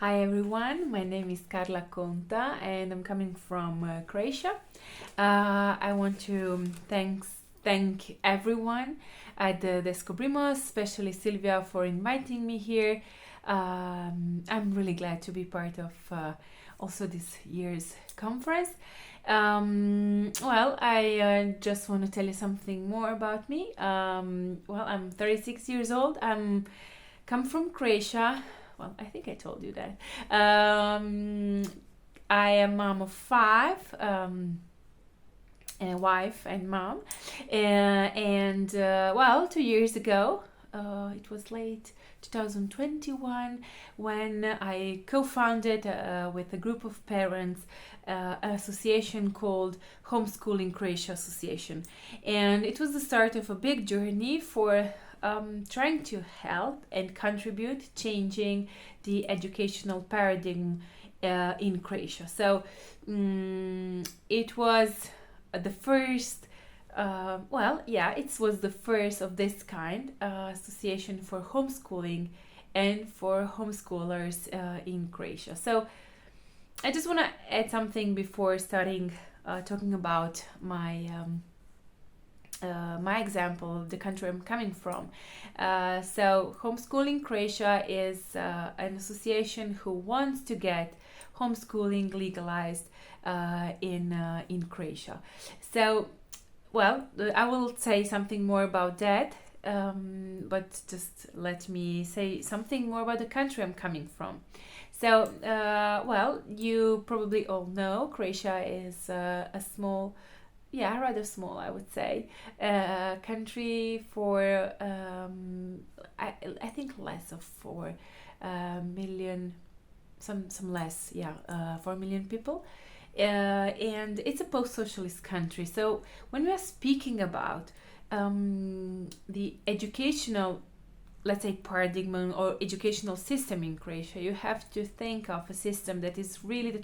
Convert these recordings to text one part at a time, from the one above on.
Hi everyone, my name is Carla Konta and I'm coming from Croatia. I want to thank everyone at the Descubrimos, especially Silvia, for inviting me here. I'm really glad to be part of also this year's conference. I just want to tell you something more about me. I'm 36 years old. I'm come from Croatia. Well, I think I told you that. I am mom of five, a wife and mom. 2 years ago, it was late 2021 when I co-founded with a group of parents an association called Homeschooling Croatia Association. And it was the start of a big journey for trying to help and contribute changing the educational paradigm in Croatia. So it was the first it was the first of this kind association for homeschooling and for homeschoolers in Croatia. So I just want to add something before starting talking about my example of the country I'm coming from. So Homeschooling Croatia is an association who wants to get homeschooling legalized in Croatia. So, I will say something more about that, but just let me say something more about the country I'm coming from. So, you probably all know Croatia is a small, rather small, I would say, country for I think less of 4 million, some less, 4 million people, and it's a post-socialist country. So when we are speaking about the educational, let's say, paradigm or educational system in Croatia, you have to think of a system that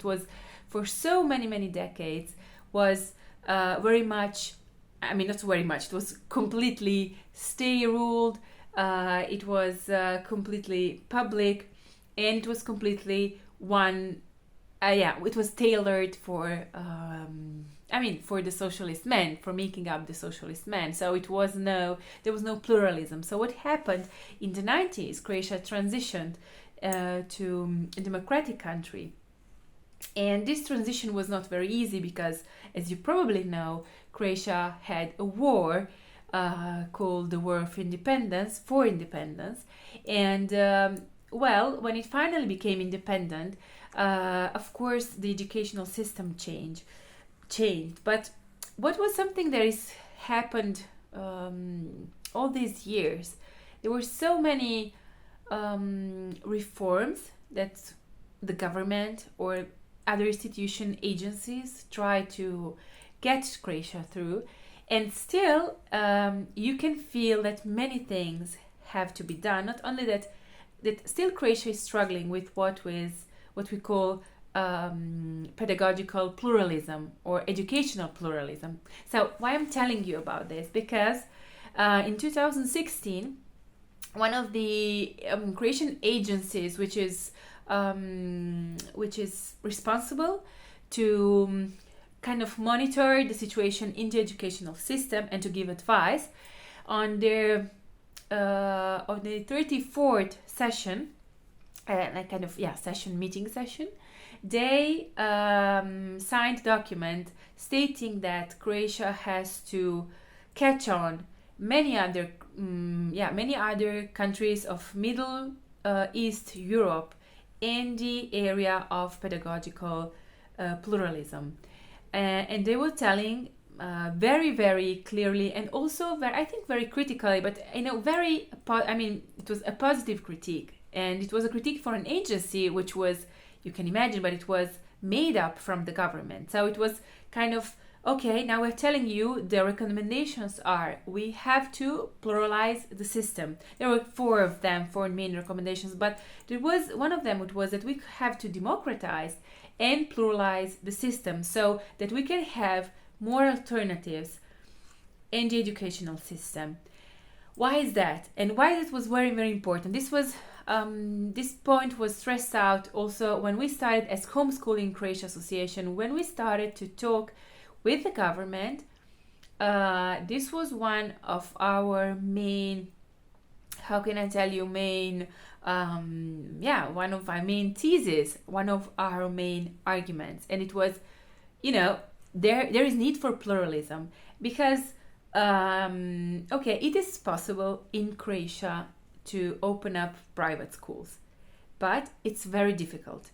was for so many decades was very much, not very much, it was completely state ruled, it was completely public, and it was completely it was tailored for for the socialist man, for making up the socialist man. So there was no pluralism. So what happened in the 90s, Croatia transitioned to a democratic country. And this transition was not very easy because, as you probably know, Croatia had a war called the War of Independence, for independence. And, when it finally became independent, of course, the educational system changed. But what was something that has happened all these years? There were so many reforms that the government or other institution agencies try to get Croatia through, and still you can feel that many things have to be done. Not only that still Croatia is struggling with what we call pedagogical pluralism or educational pluralism. So why I'm telling you about this? Because in 2016, one of the Croatian agencies, which is responsible to kind of monitor the situation in the educational system and to give advice, on the 34th session, meeting session, they signed a document stating that Croatia has to catch on many other countries of Middle East Europe in the area of pedagogical pluralism, and they were telling very, very clearly, and also very critically, but it was a positive critique, and it was a critique for an agency which was, you can imagine, but it was made up from the government. So it was kind of, okay, now we're telling you the recommendations are we have to pluralize the system. There were 4 main recommendations, but there was one of them, which was that we have to democratize and pluralize the system so that we can have more alternatives in the educational system. Why is that? And why it was very, very important? This was this point was stressed out also when we started as Homeschooling Croatia Association, when we started to talk with the government. This was one of our main, how can I tell you, one of our main theses, one of our main arguments. And it was, there is need for pluralism because, it is possible in Croatia to open up private schools, but it's very difficult.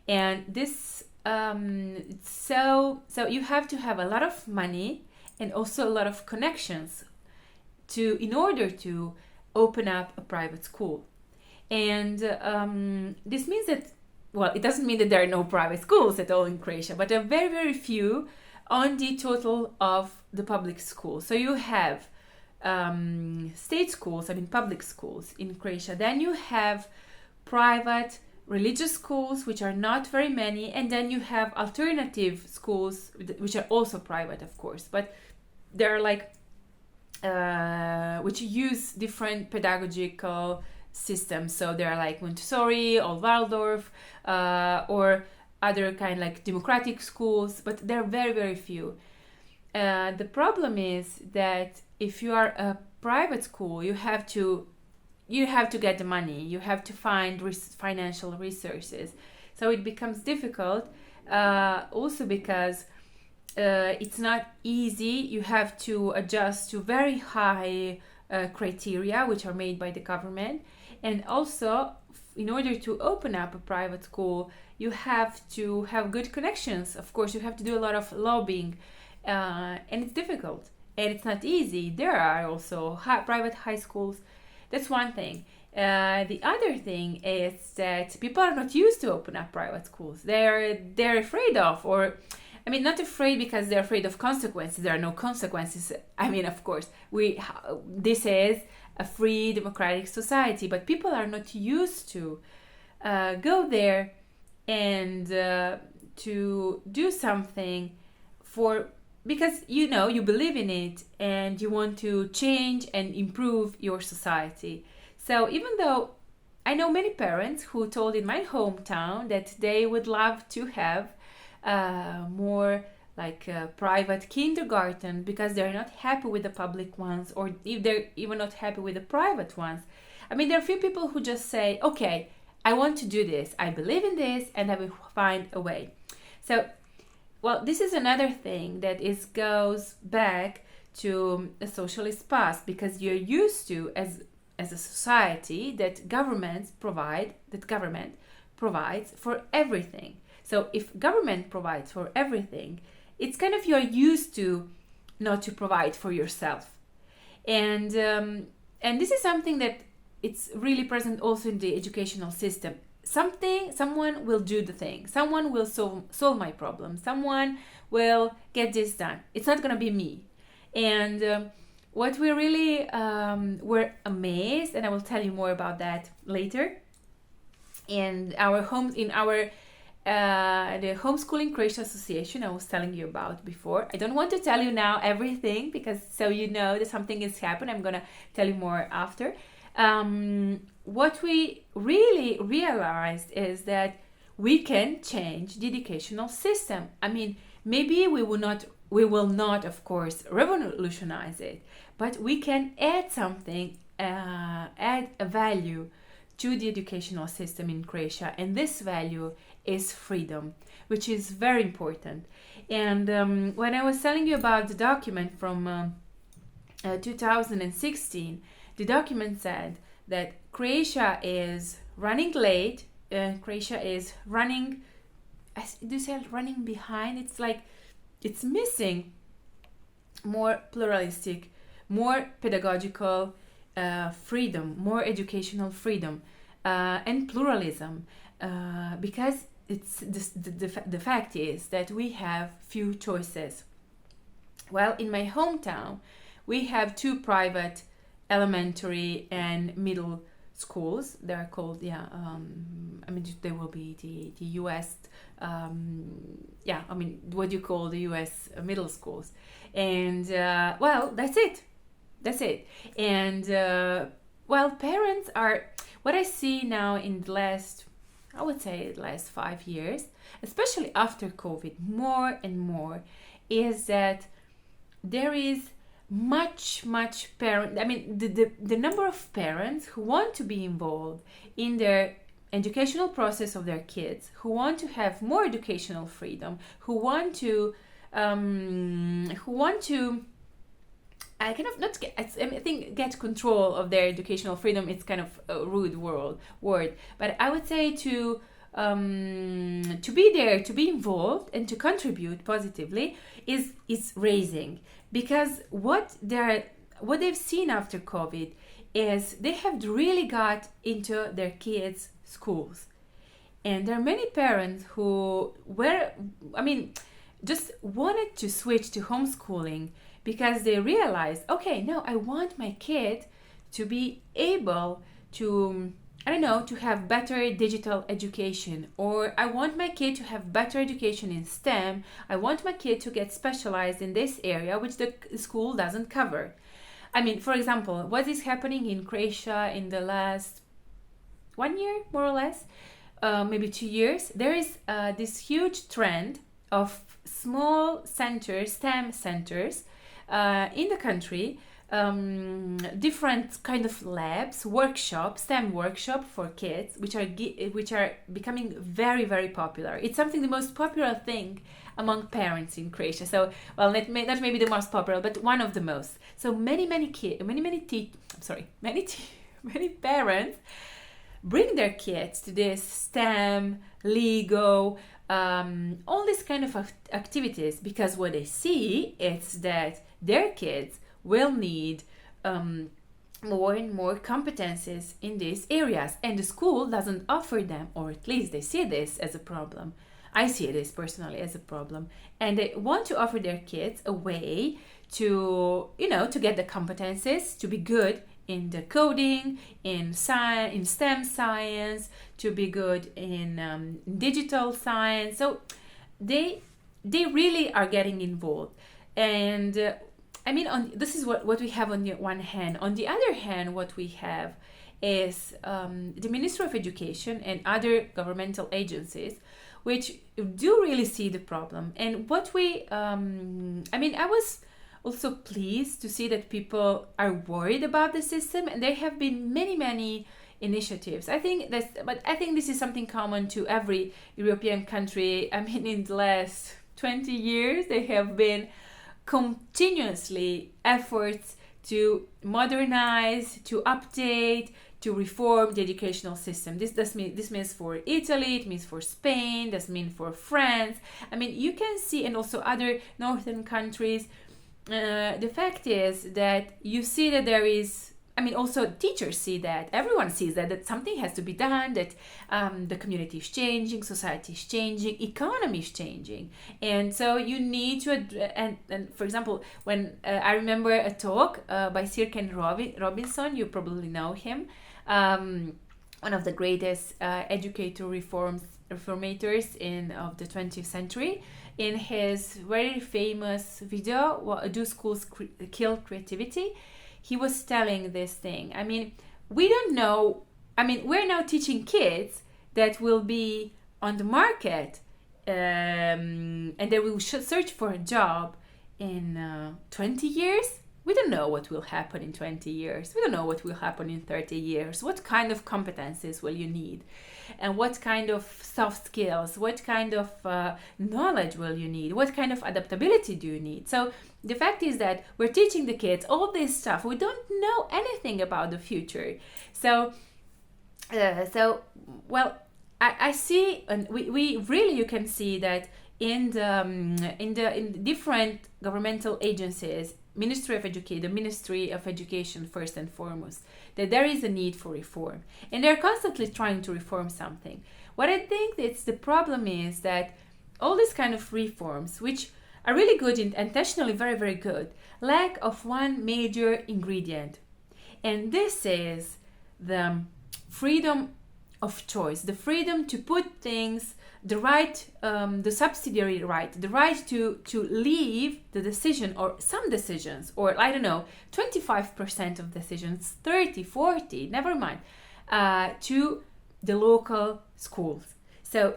And this, so you have to have a lot of money and also a lot of connections in order to open up a private school. And this means that, well, it doesn't mean that there are no private schools at all in Croatia, but there are very, very few on the total of the public schools. So you have state schools, public schools in Croatia. Then you have private religious schools, which are not very many. And then you have alternative schools, which are also private, of course. But they're like, which use different pedagogical systems. So they're like Montessori or Waldorf or other kind like democratic schools, but they're very, very few. The problem is that if you are a private school, you have to get the money. You have to find financial resources. So it becomes difficult also because it's not easy. You have to adjust to very high criteria which are made by the government. And also, in order to open up a private school, you have to have good connections. Of course, you have to do a lot of lobbying, and it's difficult. And it's not easy. There are also private high schools. That's one thing. The other thing is that people are not used to open up private schools. They're afraid of, or not afraid because they're afraid of consequences. There are no consequences. Of course, this is a free democratic society, but people are not used to go there and to do something because you believe in it and you want to change and improve your society. So even though I know many parents who told in my hometown that they would love to have more like a private kindergarten because they're not happy with the public ones, or if they're even not happy with the private ones. There are few people who just say, okay, I want to do this, I believe in this, and I will find a way. So, well, this is another thing that goes back to a socialist past, because you're used to, as a society, that government provides for everything. So if government provides for everything, it's kind of you're used to not to provide for yourself. And this is something that it's really present also in the educational system. Someone will do the thing. Someone will solve my problem. Someone will get this done. It's not going to be me. And what we really were amazed, and I will tell you more about that later, the Homeschooling Croatia Association I was telling you about before. I don't want to tell you now everything, because so you know that something has happened. I'm going to tell you more after. What we really realized is that we can change the educational system. Maybe we will not, of course, revolutionize it, but we can add something, add a value to the educational system in Croatia, and this value is freedom, which is very important. And when I was telling you about the document from 2016, the document said that Croatia is running late. Croatia is running. Do you say running behind? It's like it's missing more pluralistic, more pedagogical freedom, more educational freedom, and pluralism, because it's the fact is that we have few choices. Well, in my hometown, we have two private elementary and middle schools. They're called, they will be the US, what you call the US middle schools. And, well, that's it. And well, parents are, what I see now in the last, I would say, the last 5 years, especially after COVID, more and more, is that there is much parent, I mean, the number of parents who want to be involved in their educational process of their kids, who want to have more educational freedom, who want to I kind of not get, I think get control of their educational freedom. It's kind of a rude word, but I would say to be there, to be involved, and to contribute positively is raising, because what they've seen after COVID is they have really got into their kids' schools, and there are many parents who just wanted to switch to homeschooling because they realized, okay, no, I want my kid to be able to, I don't know, to have better digital education, or I want my kid to have better education in STEM. I want my kid to get specialized in this area, which the school doesn't cover. I mean, for example, what is happening in Croatia in the last 1 year, more or less, maybe 2 years, there is this huge trend of small centers, STEM centers, in the country, different kind of labs, workshops, STEM workshop for kids, which are becoming very, very popular. It's something, the most popular thing among parents in Croatia. So, well, not maybe the most popular, but one of the most. So many parents bring their kids to this STEM, Lego, all these kind of activities, because what they see is that their kids will need more and more competencies in these areas, and the school doesn't offer them, or at least they see this as a problem. I see this personally as a problem, and they want to offer their kids a way to, to get the competencies, to be good in the coding, in science, in STEM science, to be good in digital science. So they really are getting involved, and this is what we have on the one hand. On the other hand, what we have is the Ministry of Education and other governmental agencies, which do really see the problem. And what I was also pleased to see that people are worried about the system, and there have been many initiatives. I think this is something common to every European country. I mean, in the last 20 years, there have been continuously efforts to modernize, to update, to reform the educational system. This means for Italy, it means for Spain, this means for France. I mean, you can see, and also other northern countries. The fact is that you see that there is, also teachers see that, everyone sees that something has to be done, that the community is changing, society is changing, economy is changing. And so you need to, and for example, when I remember a talk by Sir Ken Robinson, you probably know him, one of the greatest educator reformators of the 20th century. In his very famous video, Do Schools Kill Creativity? He was telling this thing. I mean, we don't know. I mean, we're now teaching kids that will be on the market and they will search for a job in 20 years. We don't know what will happen in 20 years. We don't know what will happen in 30 years. What kind of competencies will you need? And what kind of soft skills, what kind of knowledge will you need? What kind of adaptability do you need? So the fact is that we're teaching the kids all this stuff. We don't know anything about the future. So I see, and we really, you can see that in the different governmental agencies, Ministry of Education, the Ministry of Education first and foremost, that there is a need for reform, and they're constantly trying to reform something. What I think it's the problem is that all these kind of reforms, which are really good and intentionally very, very good, lack of one major ingredient, and this is the freedom of choice, the freedom to put things the right, the subsidiary right, the right to leave the decision or some decisions, or I don't know, 25% of decisions, 30, 40, never mind, to the local schools. So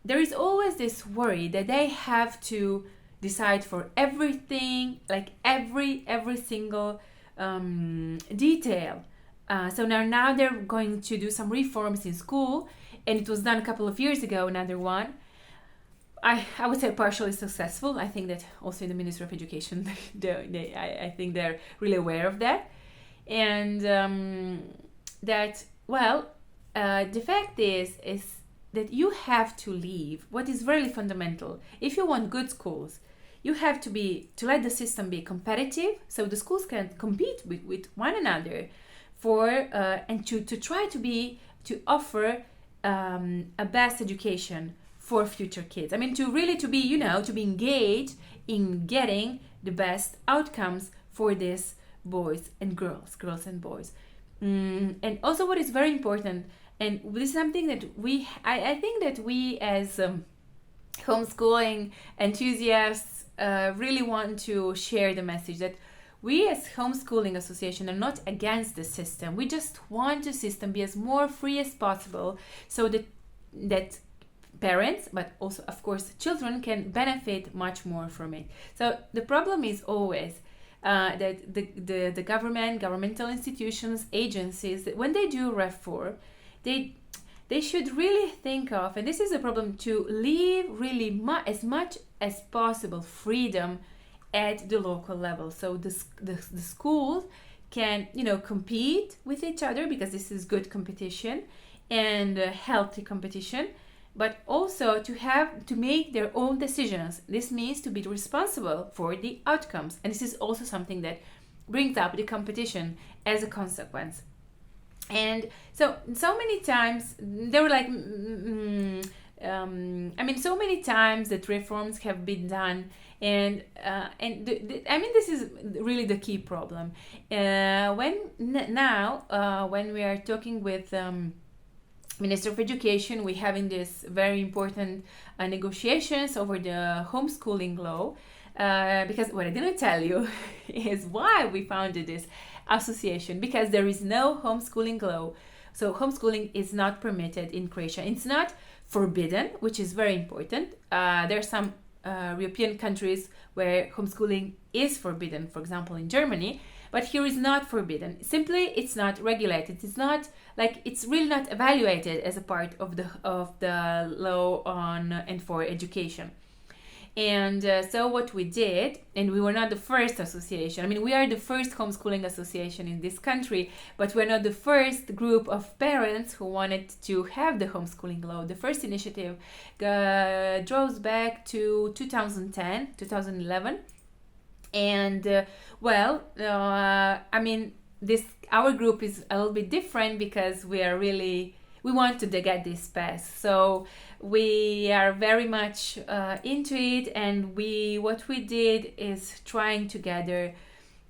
there is always this worry that they have to decide for everything, like every single detail. So now they're going to do some reforms in school, and it was done a couple of years ago, another one. I would say partially successful. I think that also in the Ministry of Education, I think they're really aware of that. And that, well, the fact is that you have to leave what is really fundamental. If you want good schools, you have to let the system be competitive, so the schools can compete with one another for and to try to offer a best education for future kids. I mean, to be engaged in getting the best outcomes for these boys and girls and boys. And also, what is very important, and this is something that I think that we as homeschooling enthusiasts really want to share the message that we as Homeschooling Association are not against the system. We just want the system be as more free as possible, so that parents, but also of course children, can benefit much more from it. So the problem is always that the governmental institutions, agencies, that when they do reform, they should really think of, and this is a problem, to leave really as much as possible freedom at the local level, so the schools can compete with each other, because this is good competition and healthy competition, but also to make their own decisions. This means to be responsible for the outcomes, and this is also something that brings up the competition as a consequence. And so many times they were like so many times that reforms have been done, and this is really the key problem. When we are talking with Minister of Education, we're having this very important negotiations over the homeschooling law, because what I didn't tell you is why we founded this association, because there is no homeschooling law. So homeschooling is not permitted in Croatia. It's not forbidden, which is very important. There are some European countries where homeschooling is forbidden, for example in Germany, but here is not forbidden. Simply, it's not regulated. It's not like, it's really not evaluated as a part of the law on and for education. And so what we did, and we were not the first association. I mean, we are the first homeschooling association in this country, but we're not the first group of parents who wanted to have the homeschooling law. The first initiative draws back to 2010, 2011. And our group is a little bit different, because we wanted to get this passed. So we are very much into it, and what we did is trying to gather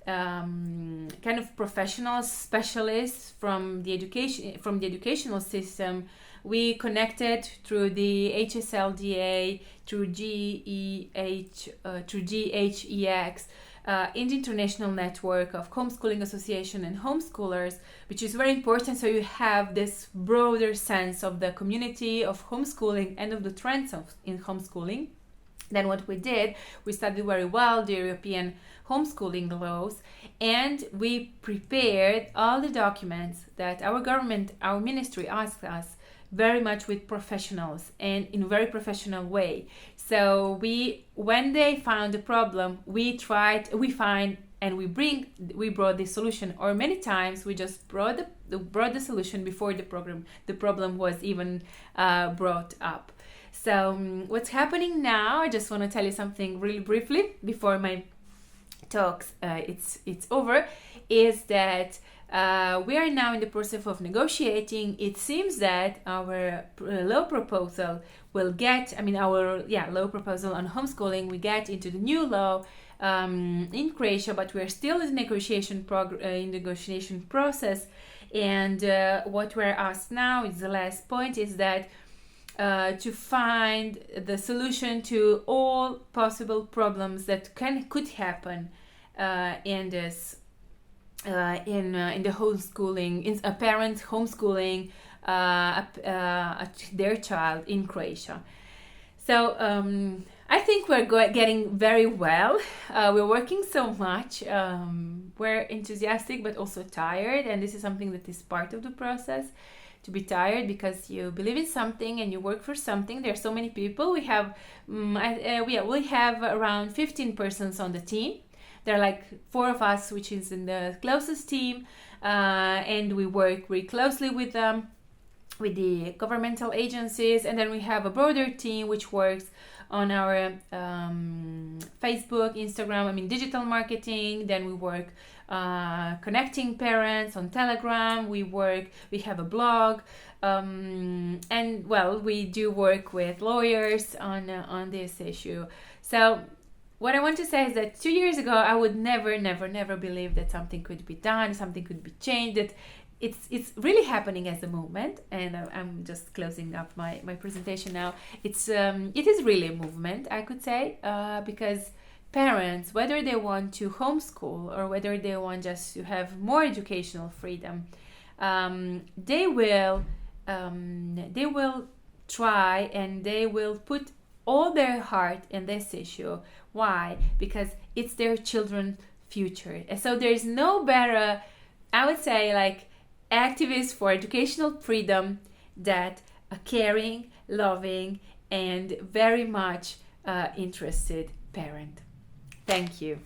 kind of professional specialists from the educational system. We connected through the HSLDA, through GHEX, in the international network of homeschooling association and homeschoolers, which is very important, so you have this broader sense of the community of homeschooling and of the trends in homeschooling. Then what we did, we studied very well the European homeschooling laws, and we prepared all the documents that our government, our ministry asked us, very much with professionals and in a very professional way. So when they found a problem, we brought the solution, or many times we just brought the solution before the problem was even brought up. So what's happening now, I just want to tell you something really briefly before my talks it's over, is that we are now in the process of negotiating. It seems that our law proposal will get, law proposal on homeschooling will get into the new law in Croatia, but we're still in the negotiation process. And what we're asked now is the last point, is that to find the solution to all possible problems that could happen in this in the homeschooling, in a parent homeschooling their child in Croatia. So I think we're getting very well. We're working so much. We're enthusiastic but also tired, and this is something that is part of the process. To be tired because you believe in something and you work for something. There are so many people. We have we have around 15 persons on the team. There are like 4 of us, which is in the closest team, and we work very closely with them, with the governmental agencies, and then we have a broader team which works on our Facebook, Instagram, digital marketing. Then we work connecting parents on Telegram. We have a blog, and well, we do work with lawyers on this issue. So what I want to say is that 2 years ago, I would never believe that something could be done, something could be changed, that it's really happening as a movement. And I'm just closing up my presentation now. It is really a movement, I could say, because parents, whether they want to homeschool or whether they want just to have more educational freedom, they will try and they will put all their heart in this issue. Why? Because it's their children's future. And so there's no better, I would say, like, activist for educational freedom that a caring, loving, and very much interested parent. Thank you.